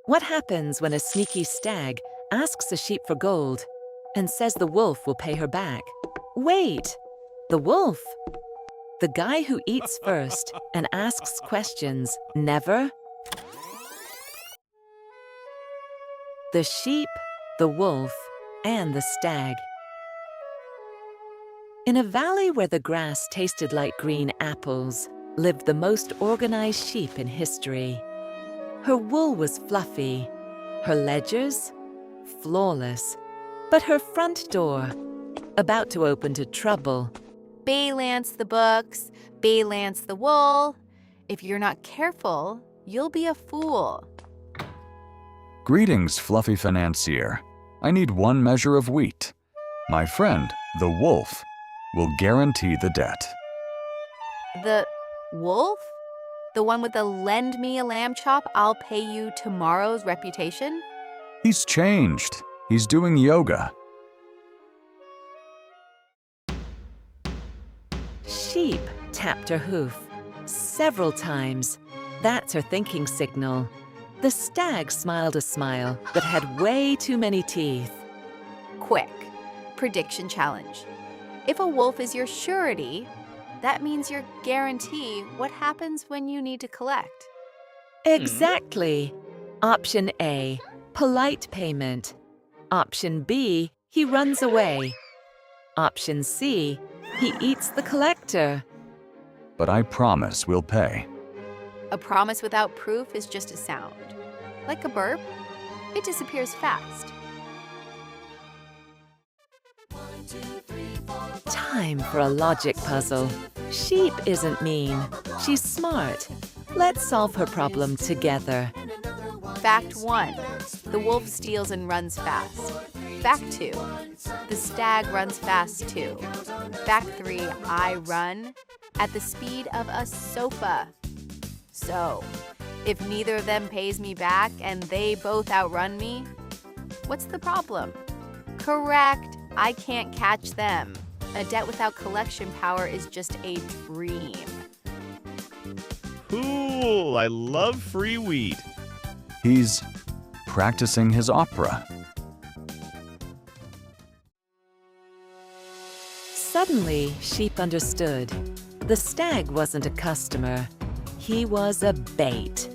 What happens when a sneaky stag asks a sheep for gold and says the wolf will pay her back? Wait! The wolf! The guy who eats first and asks questions never? The sheep, the wolf, and the stag. In a valley where the grass tasted like green apples lived the most organized sheep in history. Her wool was fluffy, her ledgers flawless, but her front door about to open to trouble. Balance the books, balance the wool. If you're not careful, you'll be a fool. Greetings, fluffy financier. I need 1 measure of wheat. My friend, the wolf, will guarantee the debt. The wolf? The one with the lend me a lamb chop, I'll pay you tomorrow's reputation? He's changed. He's doing yoga. Sheep tapped her hoof several times. That's her thinking signal. The stag smiled a smile that had way too many teeth. Quick, prediction challenge. If a wolf is your surety, that means your guarantee. What happens when you need to collect? Exactly. Option A, polite payment. Option B, he runs away. Option C, he eats the collector. But I promise we'll pay. A promise without proof is just a sound. Like a burp, it disappears fast. Time for a logic puzzle. Sheep isn't mean. She's smart. Let's solve her problem together. Fact 1. The wolf steals and runs fast. Fact 2. The stag runs fast too. Fact 3. I run at the speed of a sofa. So, if neither of them pays me back and they both outrun me, what's the problem? Correct. I can't catch them. A debt without collection power is just a dream. Cool, I love free wheat. He's practicing his opera. Suddenly, Sheep understood. The stag wasn't a customer. He was a bait.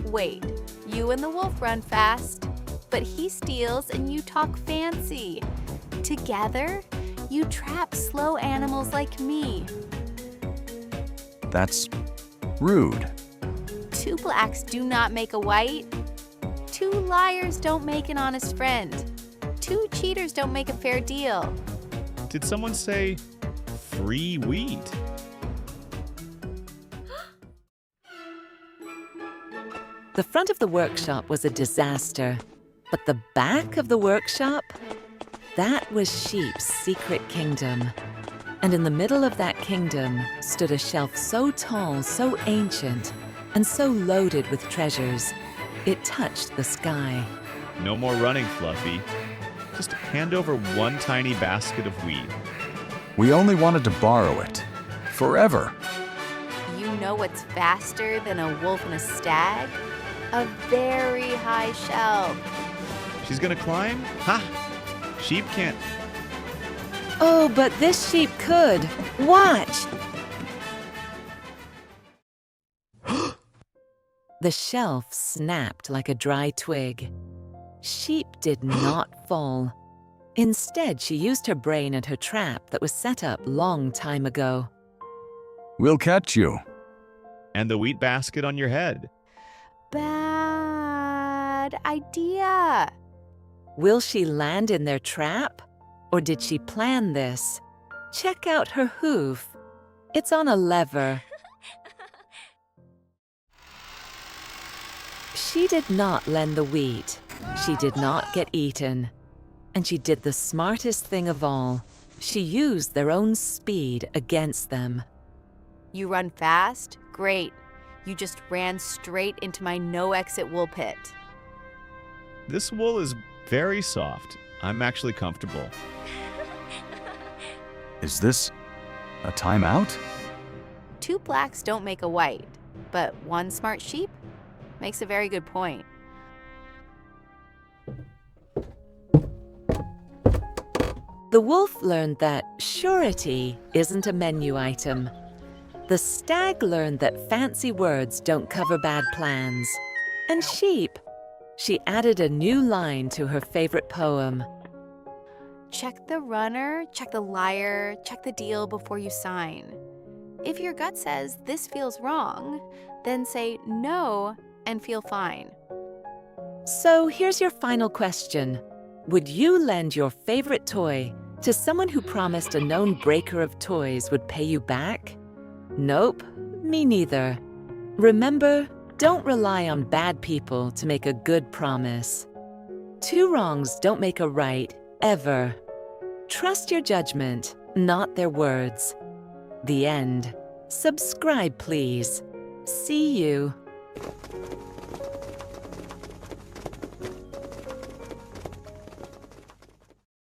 Wait, you and the wolf run fast, but he steals and you talk fancy. Together, you trap slow animals like me. That's rude. 2 blacks do not make a white. 2 liars don't make an honest friend. 2 cheaters don't make a fair deal. Did someone say free wheat? The front of the workshop was a disaster, but the back of the workshop? That was Sheep's secret kingdom. And in the middle of that kingdom stood a shelf so tall, so ancient, and so loaded with treasures, it touched the sky. No more running, Fluffy. Just hand over 1 tiny basket of wheat. We only wanted to borrow it. Forever. You know what's faster than a wolf and a stag? A very high shelf. She's gonna climb? Ha! Sheep can't. Oh, but this sheep could. Watch! The shelf snapped like a dry twig. Sheep did not fall. Instead, she used her brain and her trap that was set up long time ago. We'll catch you. And the wheat basket on your head. Bad idea. Will she land in their trap? Or did she plan this? Check out her hoof. It's on a lever. She did not lend the wheat. She did not get eaten. And she did the smartest thing of all. She used their own speed against them. You run fast? Great. You just ran straight into my no-exit wool pit. This wool is very soft. I'm actually comfortable. Is this a timeout? 2 blacks don't make a white, but 1 smart sheep makes a very good point. The wolf learned that surety isn't a menu item. The stag learned that fancy words don't cover bad plans. And sheep, she added a new line to her favorite poem. Check the runner, check the liar, check the deal before you sign. If your gut says this feels wrong, then say no and feel fine. So here's your final question. Would you lend your favorite toy to someone who promised a known breaker of toys would pay you back? Nope, me neither. Remember, don't rely on bad people to make a good promise. 2 wrongs don't make a right, ever. Trust your judgment, not their words. The end. Subscribe, please. See you.